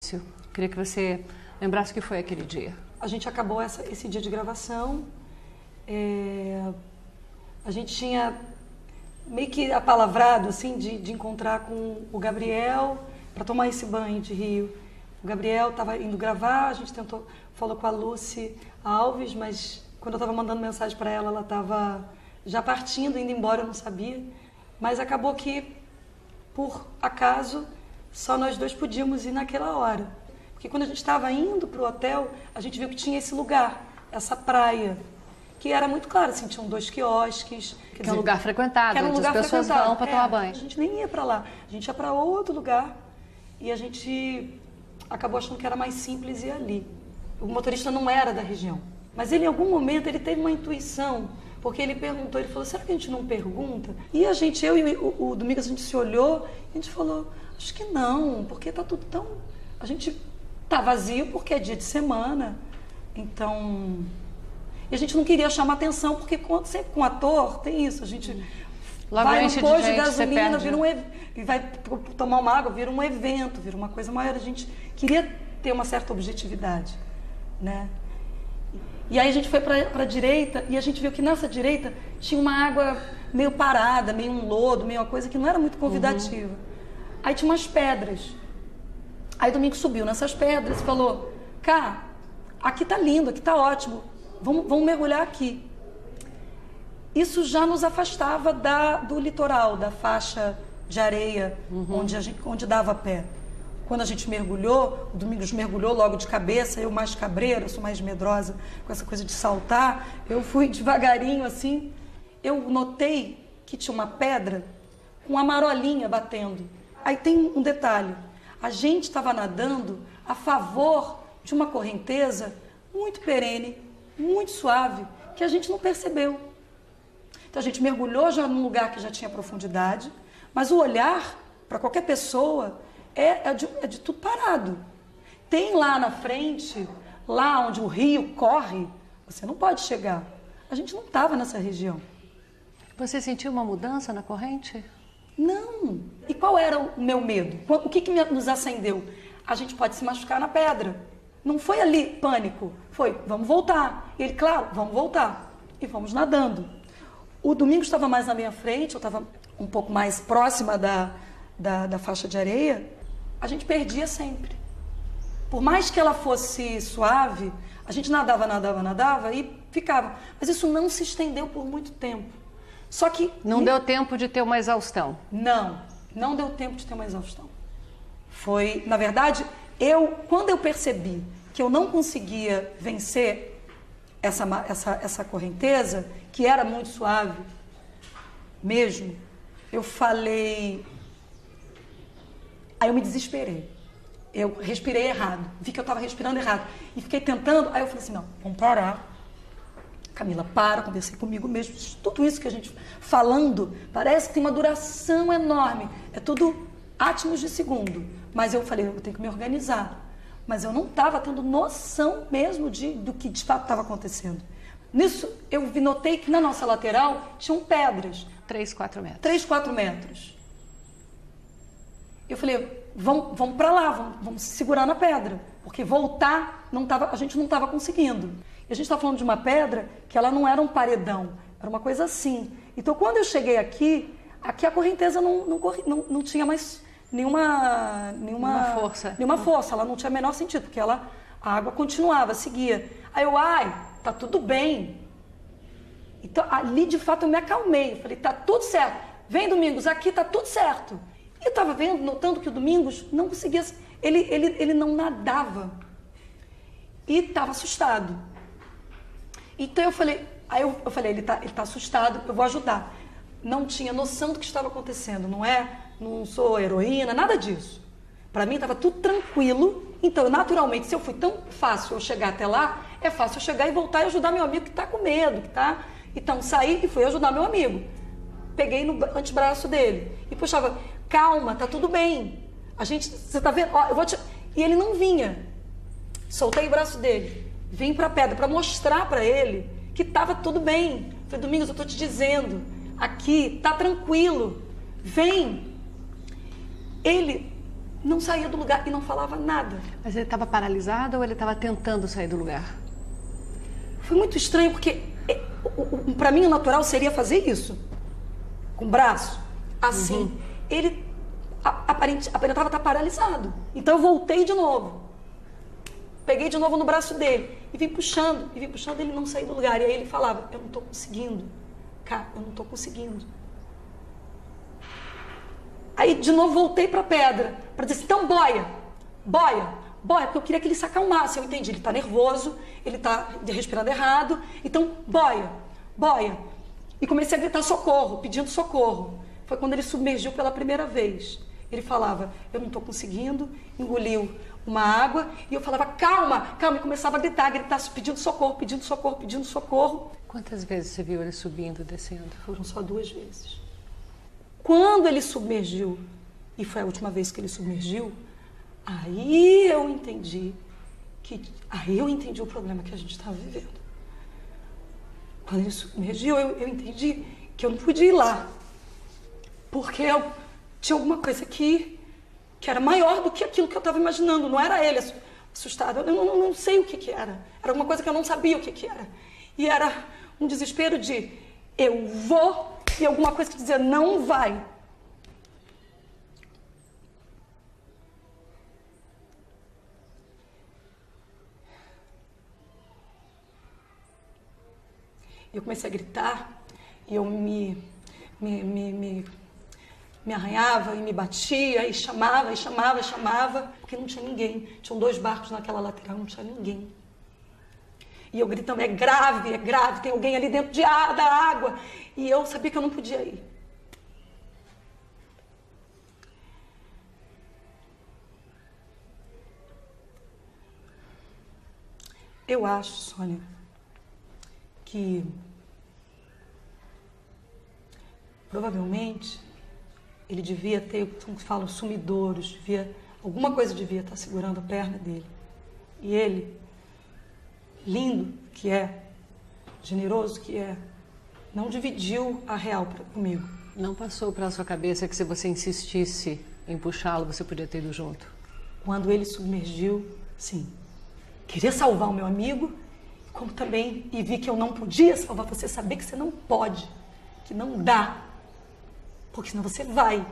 início. Queria que você lembrasse o que foi aquele dia. A gente acabou esse dia de gravação. A gente tinha meio que apalavrado, assim, de encontrar com o Gabriel para tomar esse banho de rio. O Gabriel estava indo gravar, a gente falou com a Lucy Alves, mas quando eu estava mandando mensagem para ela, ela estava já partindo, indo embora, eu não sabia. Mas acabou que, por acaso, só nós dois podíamos ir naquela hora. Porque quando a gente estava indo para o hotel, a gente viu que tinha esse lugar, essa praia, que era muito claro, assim, tinham 2 quiosques. Que é um lugar frequentado, onde as pessoas vão para tomar banho. A gente nem ia para lá, a gente ia para outro lugar e a gente acabou achando que era mais simples ir ali. O motorista não era da região, mas ele, em algum momento, ele teve uma intuição, porque ele perguntou, ele falou, será que a gente não pergunta? E a gente, eu e o Domingos, a gente se olhou e a gente falou, acho que não, porque tá tudo tão... A gente tá vazio porque é dia de semana, então... E a gente não queria chamar atenção, porque sempre com ator tem isso, a gente vai num posto de gasolina, e vai tomar uma água, vira um evento, vira uma coisa maior. A gente queria ter uma certa objetividade, né? E aí a gente foi para a direita e a gente viu que nessa direita tinha uma água meio parada, meio um lodo, meio uma coisa que não era muito convidativa. Aí tinha umas pedras. Aí o Domingos subiu nessas pedras e falou, cá, aqui tá lindo, aqui tá ótimo. Vamos mergulhar aqui. Isso já nos afastava do litoral, da faixa de areia, onde dava pé. Quando a gente mergulhou, o Domingos mergulhou logo de cabeça, eu mais cabreira, sou mais medrosa com essa coisa de saltar. Eu fui devagarinho assim. Eu notei que tinha uma pedra com uma marolinha batendo. Aí tem um detalhe. A gente estava nadando a favor de uma correnteza muito perene, muito suave, que a gente não percebeu. Então a gente mergulhou já num lugar que já tinha profundidade, mas o olhar para qualquer pessoa é de tudo parado. Tem lá na frente, lá onde o rio corre, você não pode chegar. A gente não estava nessa região. Você sentiu uma mudança na corrente? Não. E qual era o meu medo? O que nos acendeu? A gente pode se machucar na pedra. Não foi ali pânico, foi, vamos voltar. E ele, claro, vamos voltar. E fomos nadando. O Domingos estava mais na minha frente, eu estava um pouco mais próxima da faixa de areia. A gente perdia sempre. Por mais que ela fosse suave, a gente nadava e ficava. Mas isso não se estendeu por muito tempo. Só que... Não deu tempo de ter uma exaustão? Não deu tempo de ter uma exaustão. Foi, na verdade... Quando eu percebi que eu não conseguia vencer essa correnteza, que era muito suave mesmo, eu falei... Aí eu me desesperei. Eu respirei errado. Vi que eu estava respirando errado. E fiquei tentando. Aí eu falei assim, não, vamos parar. Camila, conversei comigo mesmo. Tudo isso que a gente falando, parece que tem uma duração enorme. É tudo átomos de segundo. Mas eu falei, eu tenho que me organizar. Mas eu não estava tendo noção mesmo do que de fato estava acontecendo. Nisso, eu notei que na nossa lateral tinham pedras. 3, 4 metros. 3, 4 metros. Eu falei, vamos para lá, vamos se segurar na pedra. Porque voltar, a gente não estava conseguindo. E a gente estava falando de uma pedra que ela não era um paredão, era uma coisa assim. Então, quando eu cheguei aqui a correnteza não tinha mais... Nenhuma força, ela não tinha o menor sentido, porque a água continuava, seguia. Aí eu, tá tudo bem. Então, ali de fato eu me acalmei, eu falei, tá tudo certo. Vem, Domingos, aqui tá tudo certo. E eu estava notando que o Domingos não conseguia, ele não nadava. E estava assustado. Então eu falei, ele tá assustado, eu vou ajudar. Não tinha noção do que estava acontecendo, não sou heroína, nada disso. Para mim estava tudo tranquilo, então naturalmente, se eu fui tão fácil eu chegar até lá, é fácil eu chegar e voltar e ajudar meu amigo que está com medo, Então saí e fui ajudar meu amigo. Peguei no antebraço dele e puxava, calma, tá tudo bem. Você tá vendo? E ele não vinha. Soltei o braço dele, vim para a pedra para mostrar para ele que estava tudo bem. Falei, Domingos, eu tô te dizendo, aqui tá tranquilo, vem. Ele não saía do lugar e não falava nada. Mas ele estava paralisado ou ele estava tentando sair do lugar? Foi muito estranho, porque para mim o natural seria fazer isso. Com o braço, assim. Ele aparentava estar paralisado. Então eu voltei de novo. Peguei de novo no braço dele e vim puxando, ele não saía do lugar. E aí ele falava, eu não estou conseguindo. Cara, eu não estou conseguindo. Aí de novo voltei para a pedra, para dizer assim, então boia, porque eu queria que ele se acalmasse. Eu entendi, ele está nervoso, ele está respirando errado, então boia. E comecei a gritar socorro, pedindo socorro. Foi quando ele submergiu pela primeira vez. Ele falava, eu não estou conseguindo, engoliu uma água, e eu falava, calma, e começava a gritar, pedindo socorro. Quantas vezes você viu ele subindo, descendo? Foram só 2 vezes. Quando ele submergiu, e foi a última vez que ele submergiu, aí eu entendi o problema que a gente estava vivendo. Quando ele submergiu, eu entendi que eu não podia ir lá, porque tinha alguma coisa que era maior do que aquilo que eu estava imaginando. Não era ele assustado, eu não sei o que era. Era alguma coisa que eu não sabia o que era. E era um desespero de eu vou, e alguma coisa que dizia não vai. Eu comecei a gritar e eu me arranhava e me batia e chamava, porque não tinha ninguém. Tinham 2 barcos naquela lateral, não tinha ninguém. E eu gritando, é grave, tem alguém ali dentro da água. E eu sabia que eu não podia ir. Eu acho, Sônia, que provavelmente ele devia ter, como falam, sumidouros, alguma coisa devia estar segurando a perna dele. E ele, lindo que é, generoso que é, não dividiu a real comigo. Não passou pela sua cabeça que se você insistisse em puxá-lo, você podia ter ido junto? Quando ele submergiu, sim. Queria salvar o meu amigo, como também, e vi que eu não podia salvar você, saber que você não pode, que não dá, porque senão você vai.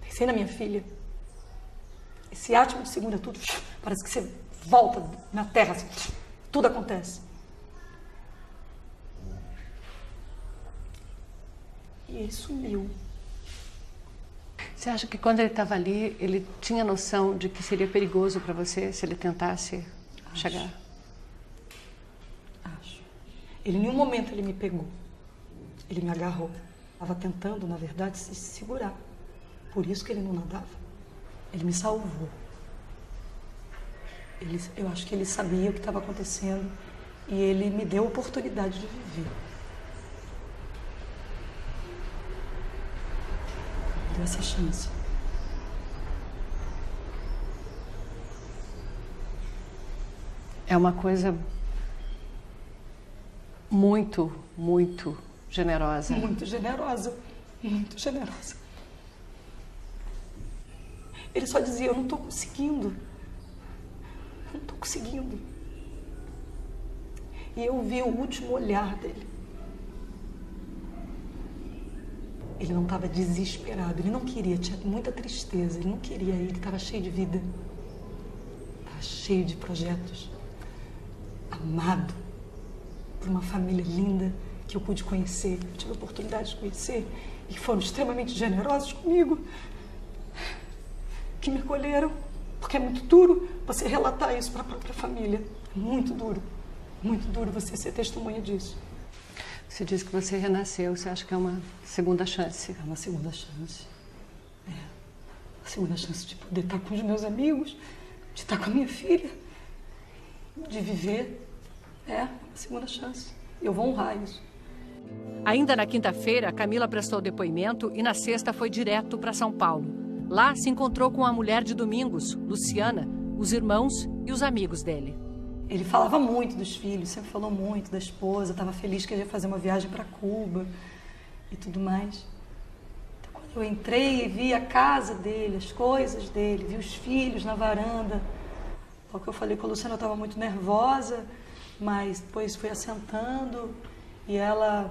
Pensei na minha filha. Esse átimo de segunda, tudo, parece que você volta na terra, assim, tudo acontece. E ele sumiu. Você acha que quando ele estava ali, ele tinha noção de que seria perigoso para você se ele tentasse chegar? Acho. Ele, em nenhum momento, ele me pegou. Ele me agarrou. Estava tentando, na verdade, se segurar. Por isso que ele não nadava. Ele me salvou. Eu acho que ele sabia o que estava acontecendo e ele me deu a oportunidade de viver. Me deu essa chance. É uma coisa muito, muito generosa. Muito generosa. Muito generosa. Ele só dizia, eu não estou conseguindo. Não estou conseguindo. E eu vi o último olhar dele. Ele não estava desesperado, ele não queria, tinha muita tristeza, ele não queria ir, ele estava cheio de vida. Estava cheio de projetos. Amado por uma família linda que eu pude conhecer, eu tive a oportunidade de conhecer e que foram extremamente generosos comigo, que me acolheram, porque é muito duro você relatar isso para a própria família. É muito duro você ser testemunha disso. Você diz que você renasceu, você acha que é uma segunda chance? É uma segunda chance. É. A segunda chance de poder estar com os meus amigos, de estar com a minha filha, de viver. É uma segunda chance. Eu vou honrar isso. Ainda na quinta-feira, Camila prestou depoimento e na sexta foi direto para São Paulo. Lá se encontrou com a mulher de Domingos, Luciana, os irmãos e os amigos dele. Ele falava muito dos filhos, sempre falou muito da esposa, estava feliz que ele ia fazer uma viagem para Cuba e tudo mais. Então, quando Eu entrei e vi a casa dele, as coisas dele, vi os filhos na varanda. O que eu falei com a Luciana, eu estava muito nervosa, mas depois fui assentando e ela,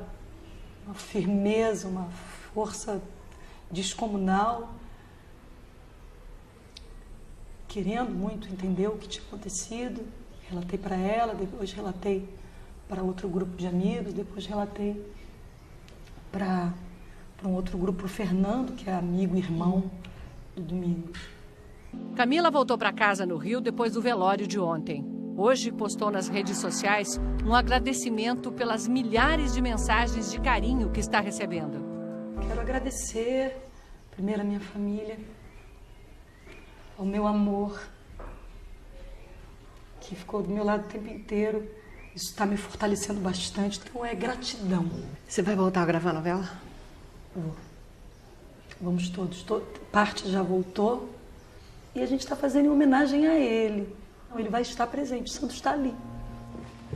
uma firmeza, uma força descomunal, querendo muito entender o que tinha acontecido. Relatei para ela, depois relatei para outro grupo de amigos, depois relatei para um outro grupo, para o Fernando, que é amigo e irmão do Domingos. Camila voltou para casa no Rio depois do velório de ontem. Hoje postou nas redes sociais um agradecimento pelas milhares de mensagens de carinho que está recebendo. Quero agradecer, primeiro, a minha família, ao meu amor, que ficou do meu lado o tempo inteiro. Isso está me fortalecendo bastante, então é gratidão. Você vai voltar a gravar a novela? Vou. Vamos todos, parte já voltou e a gente está fazendo em homenagem a ele. Então, ele vai estar presente, o Santos está ali.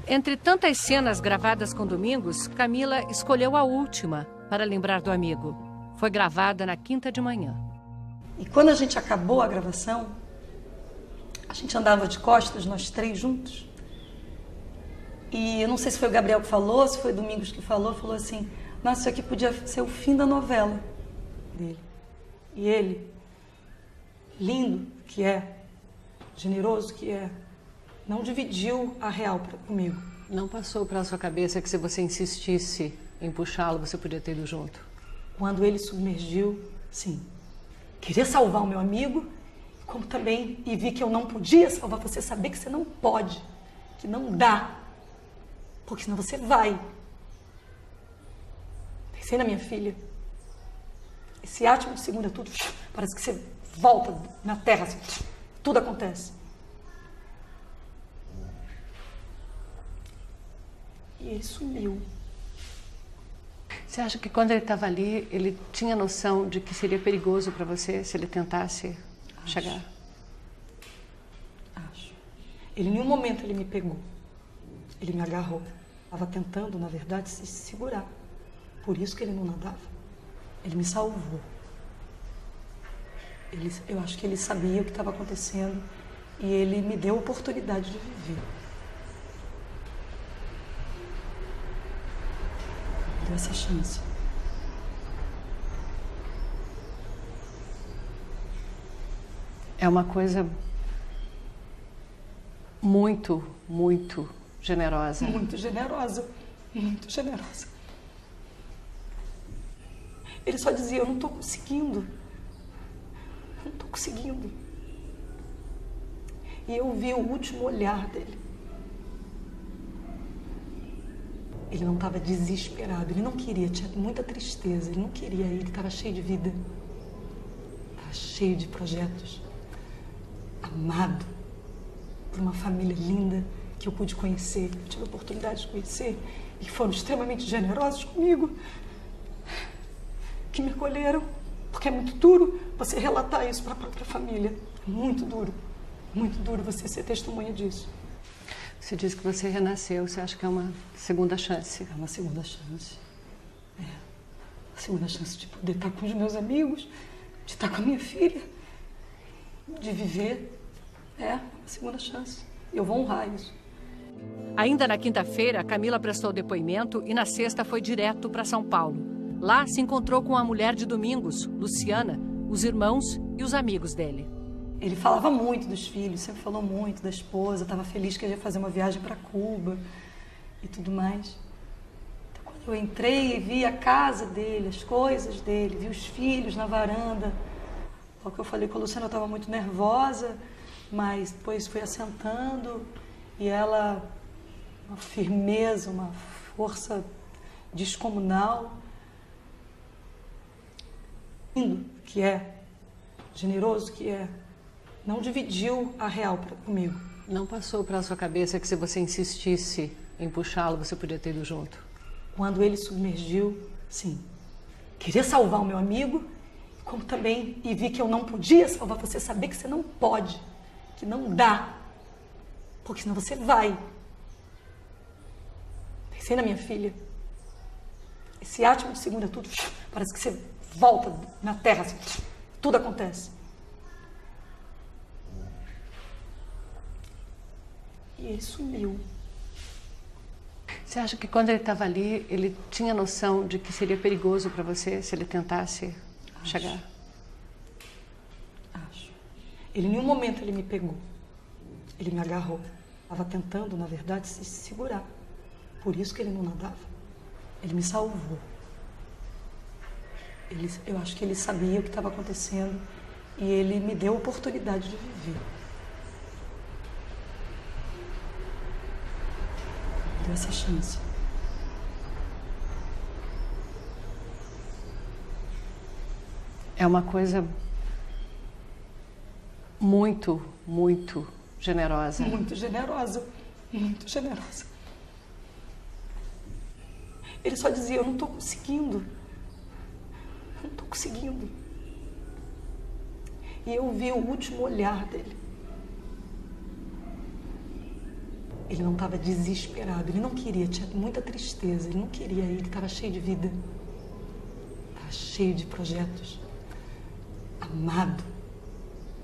Entre tantas cenas gravadas com Domingos, Camila escolheu a última para lembrar do amigo. Foi gravada na quinta de manhã. E quando a gente acabou a gravação, a gente andava de costas, nós três juntos. E eu não sei se foi o Gabriel que falou, se foi o Domingos que falou assim: nossa, isso aqui podia ser o fim da novela dele. E ele, lindo que é, generoso que é, não dividiu a real comigo. Não passou pela sua cabeça que se você insistisse em puxá-lo, você podia ter ido junto? Quando ele submergiu, sim. Queria salvar o meu amigo, como também, e vi que eu não podia salvar você, saber que você não pode, que não dá, porque senão você vai. Pensei na minha filha. Esse átimo de segunda, tudo, parece que você volta na terra, assim, tudo acontece. E ele sumiu. Você acha que quando ele estava ali, ele tinha noção de que seria perigoso para você se ele tentasse chegar? Acho. Ele, em nenhum momento, ele me pegou. Ele me agarrou. Estava tentando, na verdade, se segurar. Por isso que ele não nadava. Ele me salvou. Eu acho que ele sabia o que estava acontecendo e ele me deu a oportunidade de viver. Me deu essa chance. É uma coisa muito, muito generosa. Muito generosa. Muito generosa. Ele só dizia: eu não estou conseguindo. Eu não estou conseguindo. E eu vi o último olhar dele. Ele não estava desesperado, ele não queria, tinha muita tristeza, ele não queria ir, ele estava cheio de vida. Estava cheio de projetos. Amado por uma família linda que eu pude conhecer, eu tive a oportunidade de conhecer e que foram extremamente generosos comigo, que me acolheram, porque é muito duro você relatar isso para a própria família. É muito duro você ser testemunha disso. Você disse que você renasceu, você acha que é uma segunda chance? É uma segunda chance. É. A segunda chance de poder estar com os meus amigos, de estar com a minha filha, de viver. É uma segunda chance. Eu vou honrar isso. Ainda na quinta-feira, Camila prestou depoimento e na sexta foi direto para São Paulo. Lá se encontrou com a mulher de Domingos, Luciana, os irmãos e os amigos dele. Ele falava muito dos filhos, sempre falou muito da esposa, estava feliz que ele ia fazer uma viagem para Cuba e tudo mais. Então, quando eu entrei e vi a casa dele, as coisas dele, vi os filhos na varanda, o que eu falei com a Luciana, eu estava muito nervosa, mas depois fui assentando e ela, uma firmeza, uma força descomunal, lindo que é, generoso que é, não dividiu a real comigo. Não passou pela sua cabeça que se você insistisse em puxá-lo, você podia ter ido junto? Quando ele submergiu, sim. Queria salvar o meu amigo, como também, e vi que eu não podia salvar você, saber que você não pode, que não dá, porque senão você vai. Pensei na minha filha. Esse átimo de segunda, tudo, parece que você volta na terra, assim, tudo acontece. E ele sumiu. Você acha que quando ele estava ali, ele tinha noção de que seria perigoso para você se ele tentasse chegar? Acho. Ele, em nenhum momento ele me pegou. Ele me agarrou. Estava tentando, na verdade, se segurar. Por isso que ele não nadava. Ele me salvou. Eu acho que ele sabia o que estava acontecendo e ele me deu a oportunidade de viver. Deu essa chance. É uma coisa muito, muito generosa. Muito generosa. Muito generosa. Ele só dizia, eu não estou conseguindo. Eu não estou conseguindo. E eu vi o último olhar dele. Ele não estava desesperado, ele não queria, tinha muita tristeza, ele não queria ir, ele estava cheio de vida. Estava cheio de projetos. Amado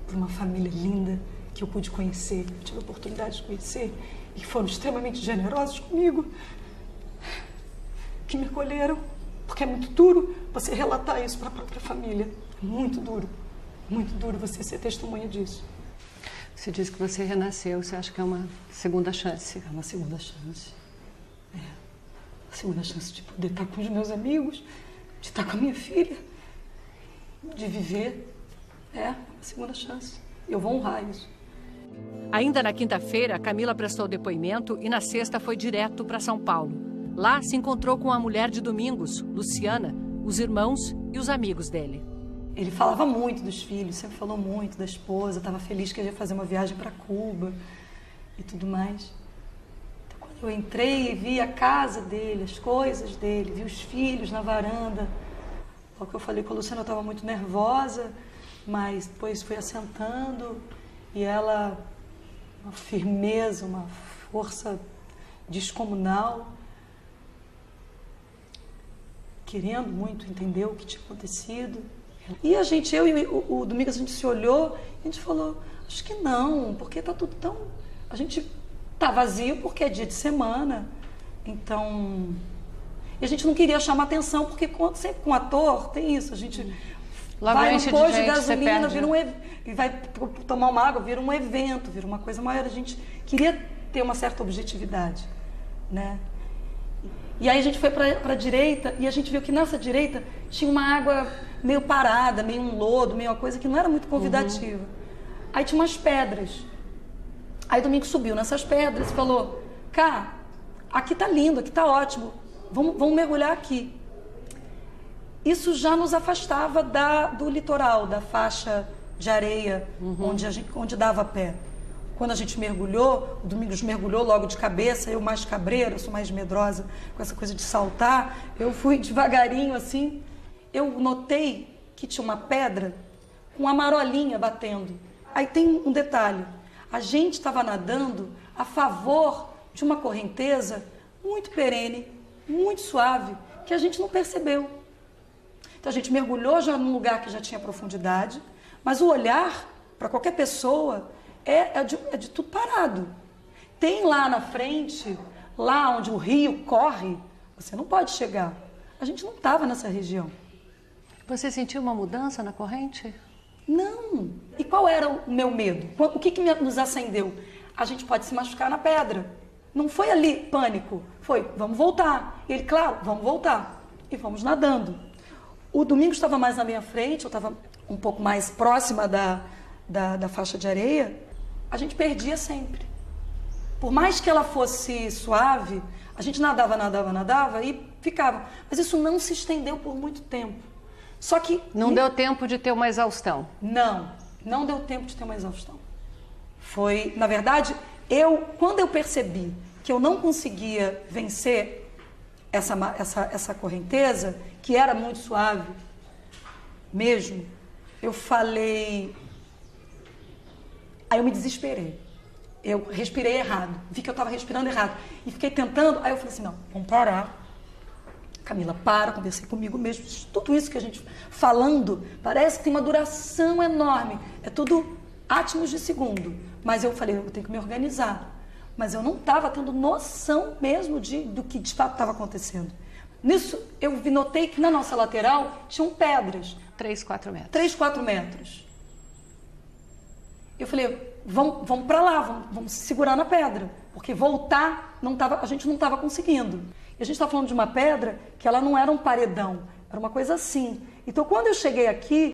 por uma família linda que eu pude conhecer, eu tive a oportunidade de conhecer e que foram extremamente generosos comigo, que me acolheram, porque é muito duro você relatar isso para a própria família. É muito duro você ser testemunha disso. Você diz que você renasceu, você acha que é uma segunda chance? É uma segunda chance. É. A segunda chance de poder estar com os meus amigos, de estar com a minha filha, de viver. É uma segunda chance. Eu vou honrar isso. Ainda na quinta-feira, Camila prestou depoimento e na sexta foi direto para São Paulo. Lá se encontrou com a mulher de Domingos, Luciana, os irmãos e os amigos dele. Ele falava muito dos filhos, sempre falou muito da esposa, estava feliz que ele ia fazer uma viagem para Cuba e tudo mais. Então, quando eu entrei e vi a casa dele, as coisas dele, vi os filhos na varanda, o que eu falei com a Luciana, eu estava muito nervosa, mas depois fui assentando e ela, uma firmeza, uma força descomunal, querendo muito entender o que tinha acontecido. E a gente, eu e o Domingos, a gente se olhou e a gente falou, acho que não, porque tá tudo tão... A gente tá vazio porque é dia de semana, então... E a gente não queria chamar atenção, porque sempre com ator tem isso, a gente Logo vai no posto de gente, gasolina, e vai tomar uma água, vira um evento, vira uma coisa maior. A gente queria ter uma certa objetividade, né? E aí a gente foi para a direita e a gente viu que nessa direita tinha uma água meio parada, meio um lodo, meio uma coisa que não era muito convidativa. Aí tinha umas pedras. Aí o Domingos subiu nessas pedras e falou, cá, aqui tá lindo, aqui tá ótimo, vamos mergulhar aqui. Isso já nos afastava do litoral, da faixa de areia, onde dava pé. Quando a gente mergulhou, o Domingos mergulhou logo de cabeça, eu mais cabreira, eu sou mais medrosa com essa coisa de saltar, eu fui devagarinho assim, eu notei que tinha uma pedra com uma marolinha batendo. Aí tem um detalhe, a gente estava nadando a favor de uma correnteza muito perene, muito suave, que a gente não percebeu. Então a gente mergulhou já num lugar que já tinha profundidade, mas o olhar para qualquer pessoa é de tudo parado. Tem lá na frente, lá onde o rio corre, você não pode chegar. A gente não estava nessa região. Você sentiu uma mudança na corrente? Não. E qual era o meu medo? O que nos acendeu? A gente pode se machucar na pedra. Não foi ali pânico, foi vamos voltar. E ele, claro, vamos voltar. E vamos nadando. O Domingos estava mais na minha frente, eu estava um pouco mais próxima da faixa de areia. A gente perdia sempre. Por mais que ela fosse suave, a gente nadava e ficava. Mas isso não se estendeu por muito tempo. Só que... Não deu tempo de ter uma exaustão? Não deu tempo de ter uma exaustão. Foi, na verdade, quando eu percebi que eu não conseguia vencer essa correnteza, que era muito suave mesmo, eu falei... Aí eu me desesperei. Eu respirei errado. Vi que eu estava respirando errado. E fiquei tentando. Aí eu falei assim, não, vamos parar. Camila, conversei comigo mesmo. Tudo isso que a gente falando, parece que tem uma duração enorme. É tudo átomos de segundo. Mas eu falei, eu tenho que me organizar. Mas eu não estava tendo noção mesmo do que de fato estava acontecendo. Nisso, eu notei que na nossa lateral tinham pedras. 3, 4 metros. 3, 4 metros. Eu falei, vamos para lá, vamos se segurar na pedra. Porque voltar, a gente não estava conseguindo. E a gente está falando de uma pedra que ela não era um paredão, era uma coisa assim. Então, quando eu cheguei aqui,